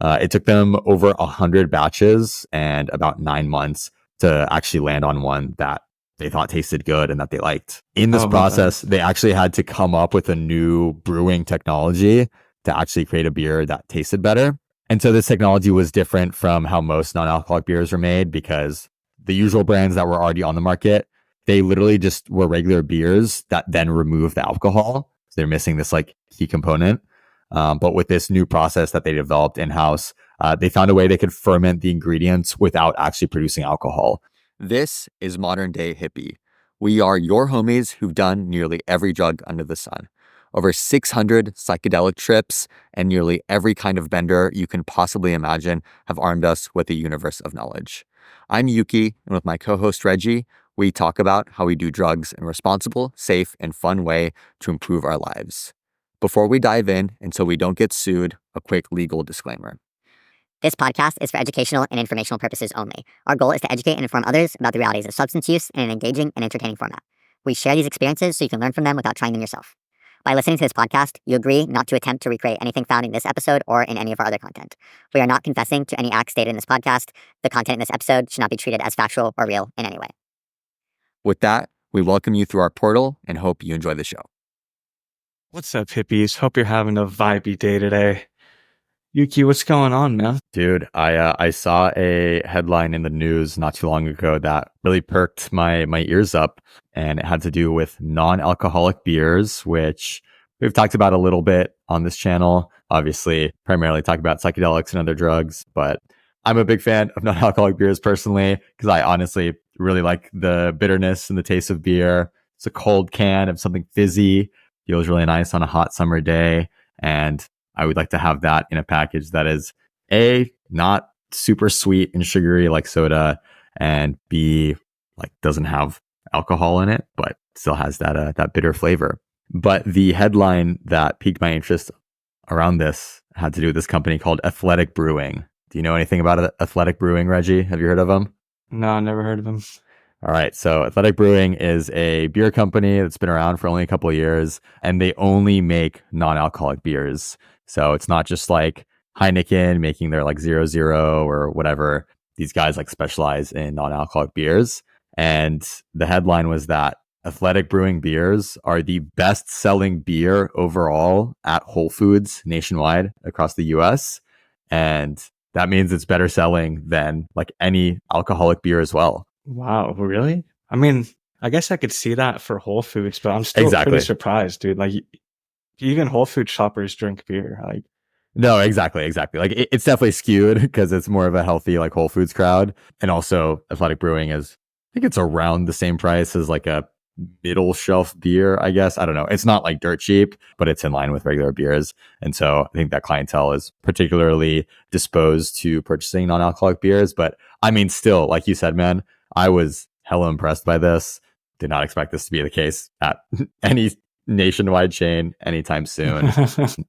It took them over 100 batches and about 9 months to actually land on one that they thought tasted good and that they liked. In this process, they actually had to come up with a new brewing technology to actually create a beer that tasted better. And so this technology was different from how most non-alcoholic beers are made, because the usual brands that were already on the market, they literally just were regular beers that then remove the alcohol. So they're missing this like key component. But with this new process that they developed in-house, they found a way they could ferment the ingredients without actually producing alcohol. This is modern day Hippie. We are your homies who've done nearly every drug under the sun. Over 600 psychedelic trips and nearly every kind of bender you can possibly imagine have armed us with a universe of knowledge. I'm Yuki, and with my co-host Reggie, we talk about how we do drugs in a responsible, safe, and fun way to improve our lives. Before we dive in, and so we don't get sued, a quick legal disclaimer. This podcast is for educational and informational purposes only. Our goal is to educate and inform others about the realities of substance use in an engaging and entertaining format. We share these experiences so you can learn from them without trying them yourself. By listening to this podcast, you agree not to attempt to recreate anything found in this episode or in any of our other content. We are not confessing to any acts stated in this podcast. The content in this episode should not be treated as factual or real in any way. With that, we welcome you through our portal and hope you enjoy the show. What's up, hippies? Hope you're having a vibey day today. Yuki, what's going on, man? Dude, I saw a headline in the news not too long ago that really perked my ears up, and it had to do with non-alcoholic beers, which we've talked about a little bit on this channel. Obviously, primarily talk about psychedelics and other drugs, but I'm a big fan of non-alcoholic beers personally, because I honestly really like the bitterness and the taste of beer. It's a cold can of something fizzy. Feels really nice on a hot summer day, and I would like to have that in a package that is A, not super sweet and sugary like soda, and B, like doesn't have alcohol in it, but still has that bitter flavor. But the headline that piqued my interest around this had to do with this company called Athletic Brewing. Do you know anything about Athletic Brewing, Reggie? Have you heard of them? No, I never heard of them. All right. So Athletic Brewing is a beer company that's been around for only a couple of years, and they only make non-alcoholic beers. So it's not just like Heineken making their like 0.0 or whatever. These guys like specialize in non-alcoholic beers. And the headline was that Athletic Brewing beers are the best selling beer overall at Whole Foods nationwide across the US. And that means it's better selling than like any alcoholic beer as well. Wow, really? I mean, I guess I could see that for Whole Foods, but I'm still pretty surprised, dude. Like, even Whole Foods shoppers drink beer. Like, no, exactly. Like, it's definitely skewed because it's more of a healthy, like, Whole Foods crowd. And also, Athletic Brewing is, I think it's around the same price as like a middle shelf beer, I guess. I don't know. It's not like dirt cheap, but it's in line with regular beers. And so I think that clientele is particularly disposed to purchasing non-alcoholic beers. But I mean, still, like you said, man, I was hella impressed by this. Did not expect this to be the case at any nationwide chain anytime soon.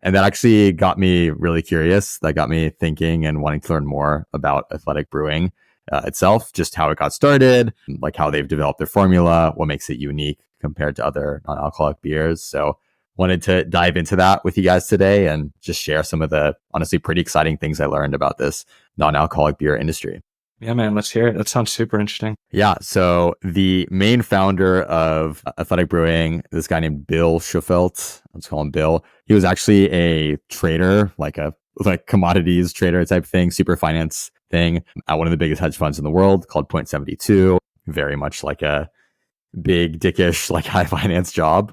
And that actually got me really curious. That got me thinking and wanting to learn more about Athletic Brewing itself, just how it got started, like how they've developed their formula, what makes it unique compared to other non-alcoholic beers. So wanted to dive into that with you guys today and just share some of the honestly pretty exciting things I learned about this non-alcoholic beer industry. Yeah, man, let's hear it. That sounds super interesting. Yeah. So the main founder of Athletic Brewing, this guy named Bill Schufelt, let's call him Bill. He was actually a trader, like commodities trader type thing, super finance thing at one of the biggest hedge funds in the world called Point 72. Very much like a big dickish, like high finance job.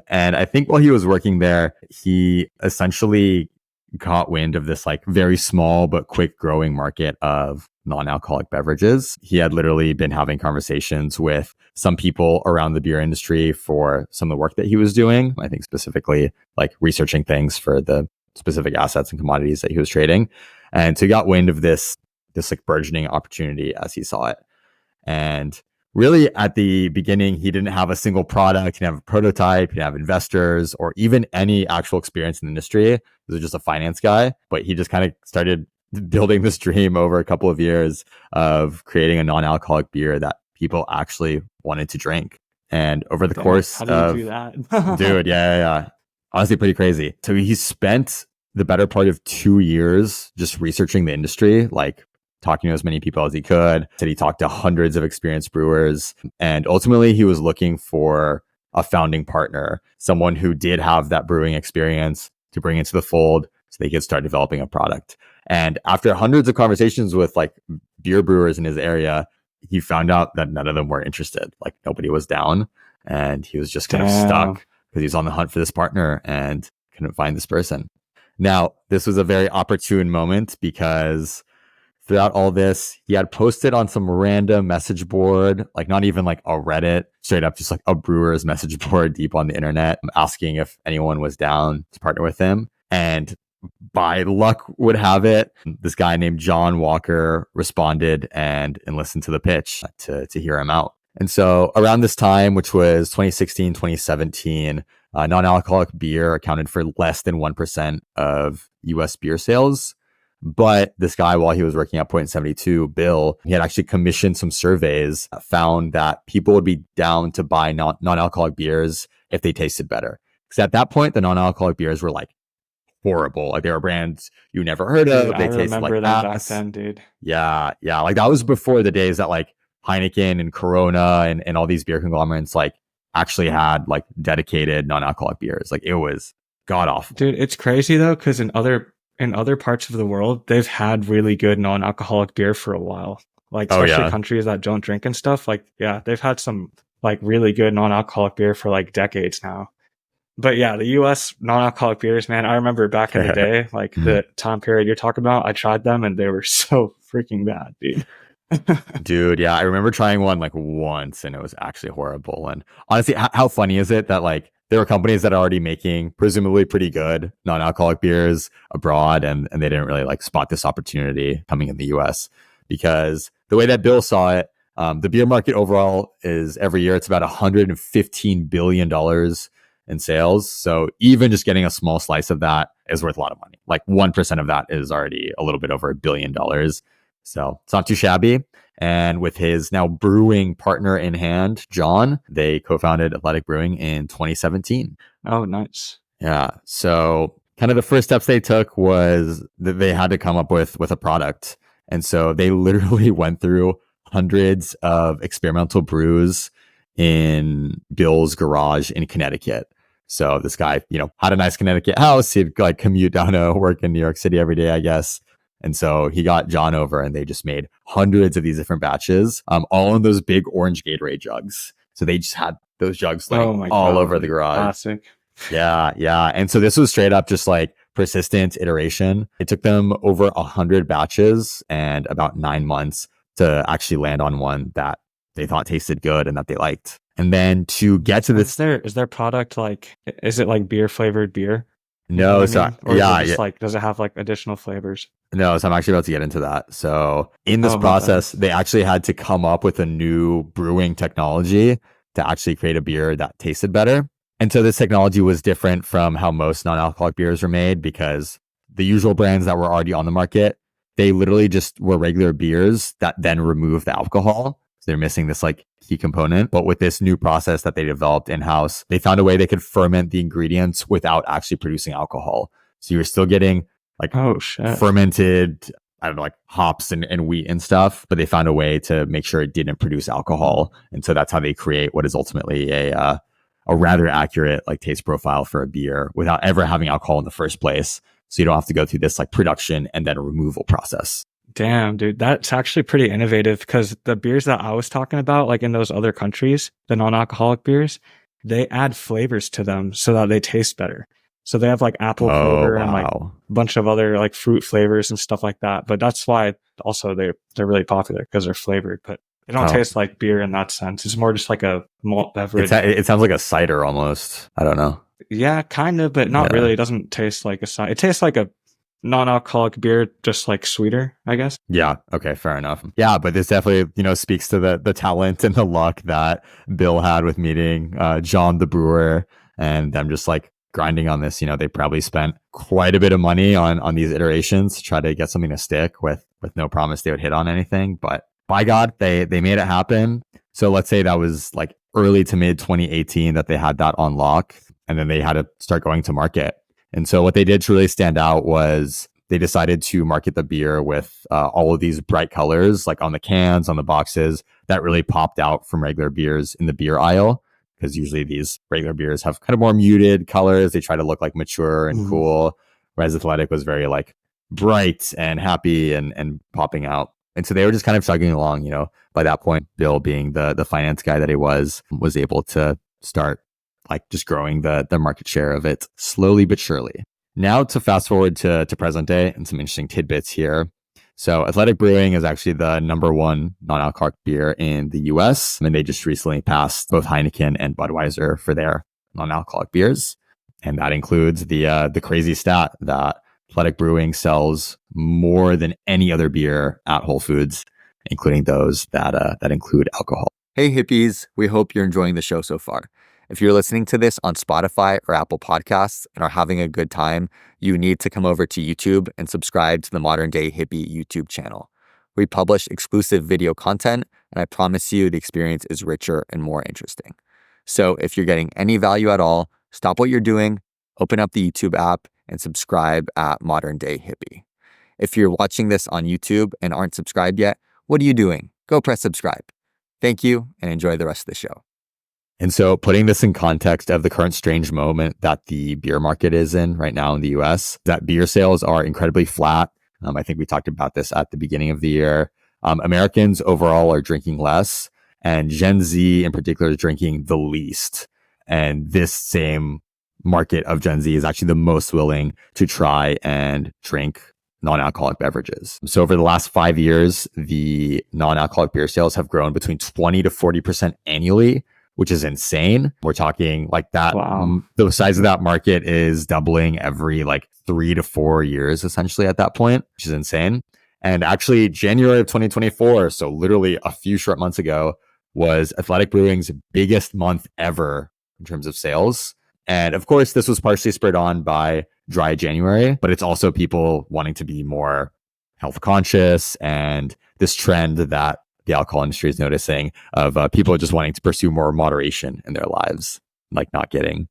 And I think while he was working there, he essentially caught wind of this like very small but quick growing market of non-alcoholic beverages. He had literally been having conversations with some people around the beer industry for some of the work that he was doing. I think specifically like researching things for the specific assets and commodities that he was trading. And so he got wind of this like burgeoning opportunity as he saw it. And really at the beginning, he didn't have a single product. He didn't have a prototype. He didn't have investors or even any actual experience in the industry. He was just a finance guy, but he just kind of started building this dream over a couple of years of creating a non-alcoholic beer that people actually wanted to drink. And over the course how do you do that? dude, yeah. Honestly, pretty crazy. So he spent the better part of 2 years just researching the industry, like talking to as many people as he could. Said he talked to hundreds of experienced brewers. And ultimately, he was looking for a founding partner, someone who did have that brewing experience to bring into the fold so they could start developing a product. And after hundreds of conversations with like beer brewers in his area, he found out that none of them were interested. Like nobody was down, and he was just kind of stuck because he was on the hunt for this partner and couldn't find this person. Now, this was a very opportune moment because throughout all this, he had posted on some random message board, like not even like a Reddit, straight up just like a brewer's message board deep on the internet, asking if anyone was down to partner with him. And by luck would have it, this guy named John Walker responded and listened to the pitch to hear him out. And so around this time, which was 2016, 2017, non-alcoholic beer accounted for less than 1% of US beer sales. But this guy, while he was working at Point 72, Bill, he had actually commissioned some surveys that found that people would be down to buy non-alcoholic beers if they tasted better. Because at that point, the non-alcoholic beers were like horrible. Like they were brands you never heard of. Dude, they I tasted remember like them ass. back then, dude. Yeah. Like that was before the days that like Heineken and Corona and all these beer conglomerates like actually had like dedicated non-alcoholic beers. Like it was god awful. Dude, it's crazy though, because in other parts of the world, they've had really good non-alcoholic beer for a while. Like especially countries that don't drink and stuff. Like, yeah, they've had some like really good non-alcoholic beer for like decades now. But yeah, the US non-alcoholic beers, man, I remember back in the day, like the time period you're talking about, I tried them and they were so freaking bad, dude. Dude, yeah, I remember trying one like once and it was actually horrible. And honestly, how funny is it that like there were companies that are already making presumably pretty good non-alcoholic beers abroad, and they didn't really like spot this opportunity coming in the US, because the way that Bill saw it, the beer market overall is every year it's about $115 billion in sales. So even just getting a small slice of that is worth a lot of money. Like 1% of that is already a little bit over $1 billion. So it's not too shabby. And with his now brewing partner in hand, John, they co-founded Athletic Brewing in 2017. Oh, nice. Yeah. So kind of the first steps they took was that they had to come up with a product. And so they literally went through hundreds of experimental brews in Bill's garage in Connecticut. So this guy, had a nice Connecticut house. He'd like commute down to work in New York City every day, I guess. And so he got John over and they just made hundreds of these different batches, all in those big orange Gatorade jugs. So they just had those jugs like all over the garage. Classic. Yeah. And so this was straight up just like persistent iteration. It took them over 100 batches and about 9 months to actually land on one that they thought tasted good and that they liked. And then to get to this, is their product like, is it like beer flavored beer? No, so like, does it have like additional flavors? No, so I'm actually about to get into that. So in this process, they actually had to come up with a new brewing technology to actually create a beer that tasted better. And so this technology was different from how most non-alcoholic beers were made, because the usual brands that were already on the market, they literally just were regular beers that then remove the alcohol. So they're missing this like key component. But with this new process that they developed in-house, they found a way they could ferment the ingredients without actually producing alcohol. So you're still getting like fermented, I don't know, like hops and wheat and stuff, but they found a way to make sure it didn't produce alcohol. And so that's how they create what is ultimately a rather accurate like taste profile for a beer without ever having alcohol in the first place. So you don't have to go through this like production and then removal process. Damn, dude, that's actually pretty innovative, because the beers that I was talking about, like in those other countries, the non-alcoholic beers, they add flavors to them so that they taste better. So they have like apple flavor and like a bunch of other like fruit flavors and stuff like that. But that's why also they're really popular, because they're flavored, but they don't taste like beer in that sense. It's more just like a malt beverage. It sounds like a cider almost. I don't know. Yeah, kind of, but not really. It doesn't taste like a cider. It tastes like a non-alcoholic beer, just like sweeter, I guess. Yeah. Okay. Fair enough. Yeah. But this definitely, speaks to the talent and the luck that Bill had with meeting John the brewer, and them just like grinding on this. They probably spent quite a bit of money on these iterations to try to get something to stick with no promise they would hit on anything. But by God, they made it happen. So let's say that was like early to mid 2018 that they had that on lock, and then they had to start going to market. And so what they did to really stand out was they decided to market the beer with all of these bright colors, like on the cans, on the boxes, that really popped out from regular beers in the beer aisle. Because usually these regular beers have kind of more muted colors. They try to look like mature and cool, whereas Athletic was very like bright and happy and popping out. And so they were just kind of chugging along. By that point, Bill, being the finance guy that he was able to start like just growing the market share of it slowly but surely. Now to fast forward to present day and some interesting tidbits here. So Athletic Brewing is actually the number one non-alcoholic beer in the US. And they just recently passed both Heineken and Budweiser for their non-alcoholic beers. And that includes the crazy stat that Athletic Brewing sells more than any other beer at Whole Foods, including those that include alcohol. Hey hippies, we hope you're enjoying the show so far. If you're listening to this on Spotify or Apple Podcasts and are having a good time, you need to come over to YouTube and subscribe to the Modern Day Hippie YouTube channel. We publish exclusive video content, and I promise you the experience is richer and more interesting. So if you're getting any value at all, stop what you're doing, open up the YouTube app, and subscribe at Modern Day Hippie. If you're watching this on YouTube and aren't subscribed yet, what are you doing? Go press subscribe. Thank you, and enjoy the rest of the show. And so putting this in context of the current strange moment that the beer market is in right now in the US, that beer sales are incredibly flat. I think we talked about this at the beginning of the year. Americans overall are drinking less, and Gen Z in particular is drinking the least. And this same market of Gen Z is actually the most willing to try and drink non-alcoholic beverages. So over the last 5 years, the non-alcoholic beer sales have grown between 20 to 40% annually, which is insane. We're talking like that. Wow. The size of that market is doubling every like 3 to 4 years, essentially at that point, which is insane. And actually January of 2024, so literally a few short months ago, was Athletic Brewing's biggest month ever in terms of sales. And of course, this was partially spurred on by dry January, but it's also people wanting to be more health conscious and this trend that the alcohol industry is noticing of people just wanting to pursue more moderation in their lives, like not getting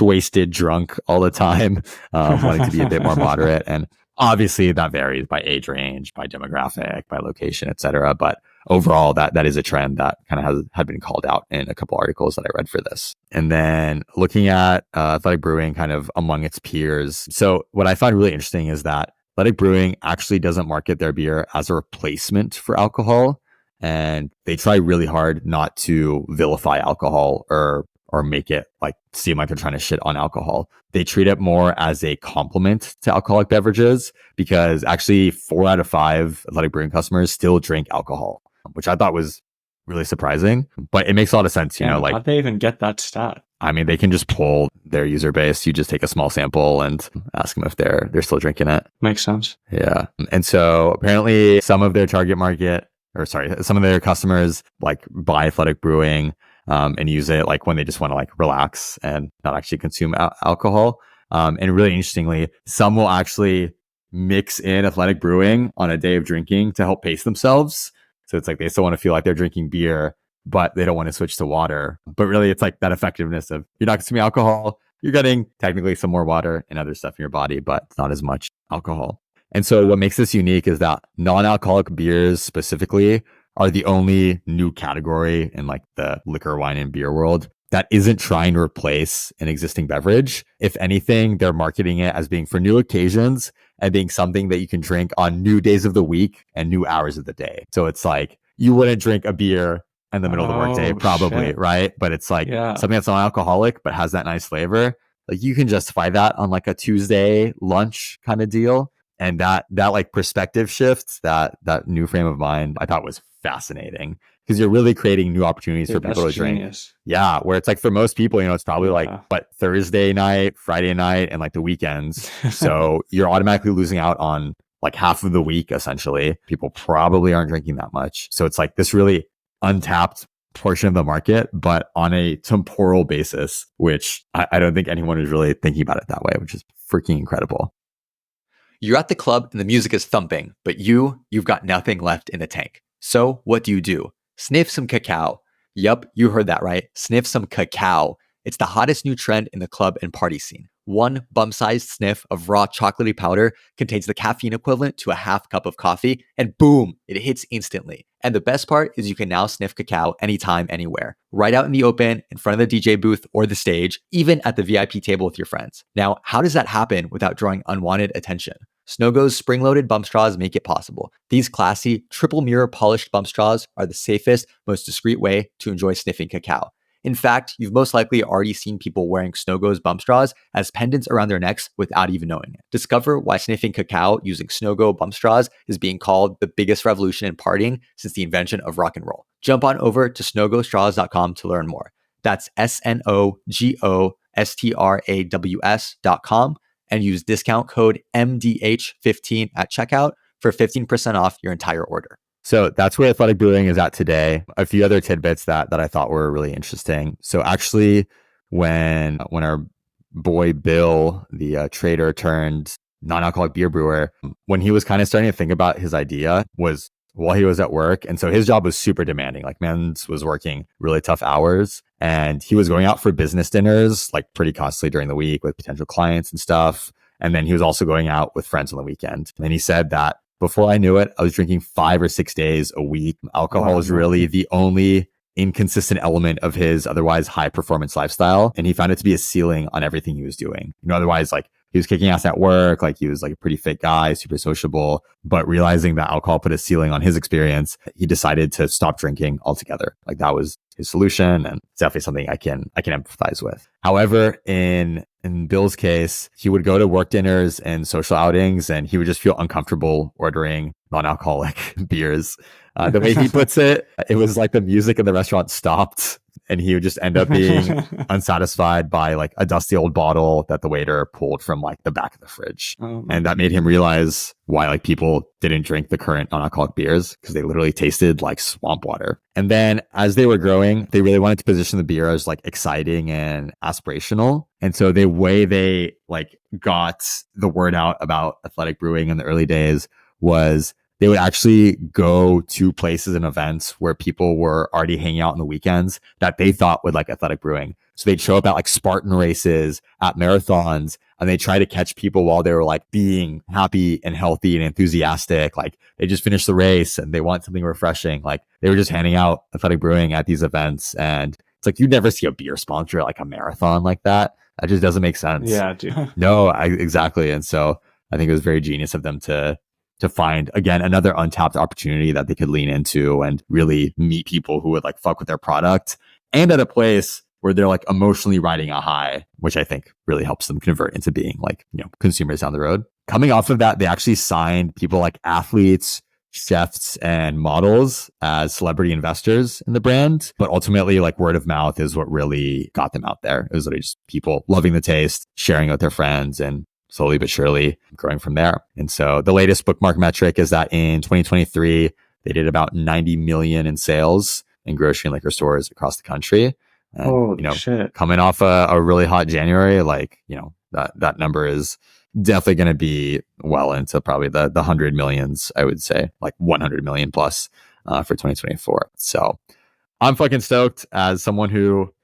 wasted drunk all the time, wanting to be a bit more moderate. And obviously that varies by age range, by demographic, by location, etc. But overall, that is a trend that kind of had been called out in a couple articles that I read for this. And then looking at Athletic Brewing kind of among its peers. So what I find really interesting is that Athletic Brewing actually doesn't market their beer as a replacement for alcohol. And they try really hard not to vilify alcohol or make it like seem like they're trying to shit on alcohol. They treat it more as a complement to alcoholic beverages because actually 4 out of 5 Athletic Brewing customers still drink alcohol, which I thought was really surprising, but it makes a lot of sense, like how'd they even get that stat? I mean, they can just poll their user base. You just take a small sample and ask them if they're still drinking it. Makes sense. Yeah. And so apparently some of their target market, some of their customers like buy Athletic Brewing and use it like when they just want to like relax and not actually consume alcohol. And really interestingly, some will actually mix in Athletic Brewing on a day of drinking to help pace themselves. So it's like they still want to feel like they're drinking beer, but they don't want to switch to water. But really, it's like that effectiveness of you're not consuming alcohol, you're getting technically some more water and other stuff in your body, but it's not as much alcohol. And so what makes this unique is that non-alcoholic beers specifically are the only new category in like the liquor, wine, and beer world that isn't trying to replace an existing beverage. If anything, they're marketing it as being for new occasions and being something that you can drink on new days of the week and new hours of the day. So it's like you wouldn't drink a beer in the middle of the workday, probably, shit. right? But it's like something that's non-alcoholic but has that nice flavor. Like you can justify that on like a Tuesday lunch kind of deal. And that like perspective shift, that new frame of mind, I thought was fascinating because you're really creating new opportunities for people to drink. Yeah, where it's like for most people, it's probably like Thursday night, Friday night, and like the weekends. So you're automatically losing out on like half of the week, essentially. People probably aren't drinking that much. So it's like this really untapped portion of the market, but on a temporal basis, which I don't think anyone is really thinking about it that way, which is freaking incredible. You're at the club and the music is thumping, but you've got nothing left in the tank. So what do? Sniff some cacao. Yup, you heard that right. Sniff some cacao. It's the hottest new trend in the club and party scene. One bum-sized sniff of raw chocolatey powder contains the caffeine equivalent to a half cup of coffee, and boom, it hits instantly. And the best part is you can now sniff cacao anytime, anywhere. Right out in the open, in front of the DJ booth or the stage, even at the VIP table with your friends. Now, how does that happen without drawing unwanted attention? Snogo's spring-loaded bump straws make it possible. These classy, triple mirror polished bump straws are the safest, most discreet way to enjoy sniffing cacao. In fact, you've most likely already seen people wearing Snogo's bump straws as pendants around their necks without even knowing it. Discover why sniffing cacao using Snogo bump straws is being called the biggest revolution in partying since the invention of rock and roll. Jump on over to snogostraws.com to learn more. That's SNOGOSTRAWS.com and use discount code MDH15 at checkout for 15% off your entire order. So that's where Athletic Brewing is at today. A few other tidbits that I thought were really interesting. So actually, when our boy Bill, the trader turned non-alcoholic beer brewer, when he was kind of starting to think about his idea was while he was at work. And so his job was super demanding. Like Mans was working really tough hours and he was going out for business dinners like pretty constantly during the week with potential clients and stuff. And then he was also going out with friends on the weekend. And he said that before I knew it, I was drinking 5 or 6 days a week. Alcohol was really the only inconsistent element of his otherwise high performance lifestyle. And he found it to be a ceiling on everything he was doing. Otherwise, like he was kicking ass at work, like he was like a pretty fit guy, super sociable, but realizing that alcohol put a ceiling on his experience, he decided to stop drinking altogether. Like that was his solution. And it's definitely something I can empathize with. However, in Bill's case, he would go to work dinners and social outings and he would just feel uncomfortable ordering non-alcoholic beers. The way he puts it, it was like the music in the restaurant stopped and he would just end up being unsatisfied by like a dusty old bottle that the waiter pulled from like the back of the fridge. And that made him realize why like people didn't drink the current non-alcoholic beers because they literally tasted like swamp water. And then as they were growing, they really wanted to position the beer as like exciting and aspirational. And so the way they like got the word out about Athletic Brewing in the early days was they would actually go to places and events where people were already hanging out on the weekends that they thought would like Athletic Brewing. So they'd show up at like Spartan races, at marathons, and they try to catch people while they were like being happy and healthy and enthusiastic. Like they just finished the race and they want something refreshing. Like they were just handing out Athletic Brewing at these events. And it's like, you never see a beer sponsor at like a marathon like that. That just doesn't make sense. Yeah, dude. No, exactly. And so I think it was very genius of them to find, again, another untapped opportunity that they could lean into and really meet people who would like fuck with their product and at a place where they're like emotionally riding a high, which I think really helps them convert into being like, consumers down the road. Coming off of that, they actually signed people like athletes, chefs, and models as celebrity investors in the brand. But ultimately, like word of mouth is what really got them out there. It was literally just people loving the taste, sharing it with their friends, and slowly but surely growing from there. And so the latest bookmark metric is that in 2023, they did about 90 million in sales in grocery and liquor stores across the country. And, shit. Coming off a really hot January, like, that number is definitely going to be well into probably the 100 millions, I would say, like 100 million plus for 2024. So I'm fucking stoked as someone who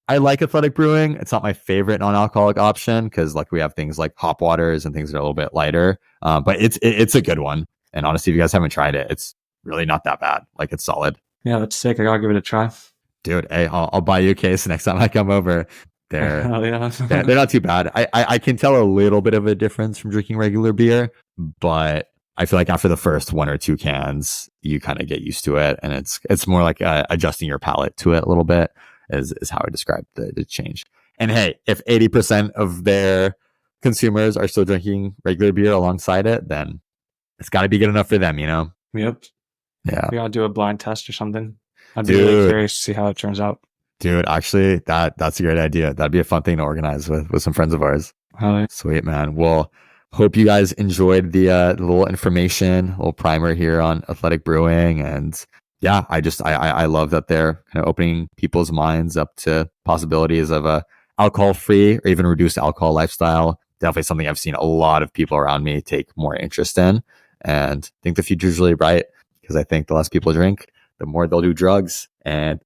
I like Athletic Brewing. It's not my favorite non-alcoholic option because like we have things like hop waters and things that are a little bit lighter. But it's a good one. And honestly, if you guys haven't tried it, it's really not that bad. Like it's solid. Yeah, that's sick. I gotta give it a try. Dude, hey, I'll buy you a case next time I come over. They're not too bad. I can tell a little bit of a difference from drinking regular beer, but I feel like after the first 1 or 2 cans, you kind of get used to it. And it's more like adjusting your palate to it a little bit. Is how I describe the change. And hey, if 80% of their consumers are still drinking regular beer alongside it, then it's got to be good enough for them, Yep. Yeah. We gotta do a blind test or something. I'd be really curious to see how it turns out. Dude, actually, that's a great idea. That'd be a fun thing to organize with some friends of ours. Yeah. Sweet, man. Well, hope you guys enjoyed the little information, little primer here on Athletic Brewing. And yeah, I love that they're kind of opening people's minds up to possibilities of a alcohol-free or even reduced alcohol lifestyle. Definitely something I've seen a lot of people around me take more interest in. And I think the future's really bright because I think the less people drink, the more they'll do drugs. And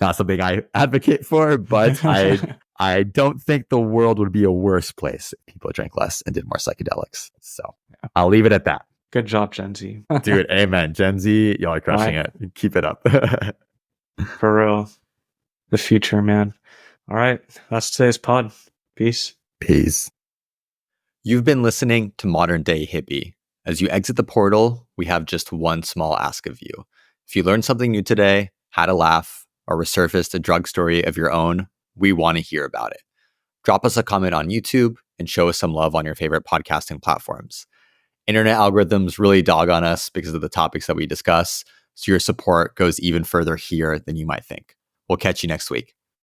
Not something I advocate for, but I don't think the world would be a worse place if people drank less and did more psychedelics. So I'll leave it at that. Good job, Gen Z. Dude, amen. Gen Z, y'all are crushing Right. it. Keep it up. For real. The future, man. All right. That's today's pod. Peace. Peace. You've been listening to Modern Day Hippie. As you exit the portal, we have just one small ask of you. If you learned something new today, had a laugh, or resurfaced a drug story of your own, we want to hear about it. Drop us a comment on YouTube and show us some love on your favorite podcasting platforms. Internet algorithms really dog on us because of the topics that we discuss, so your support goes even further here than you might think. We'll catch you next week.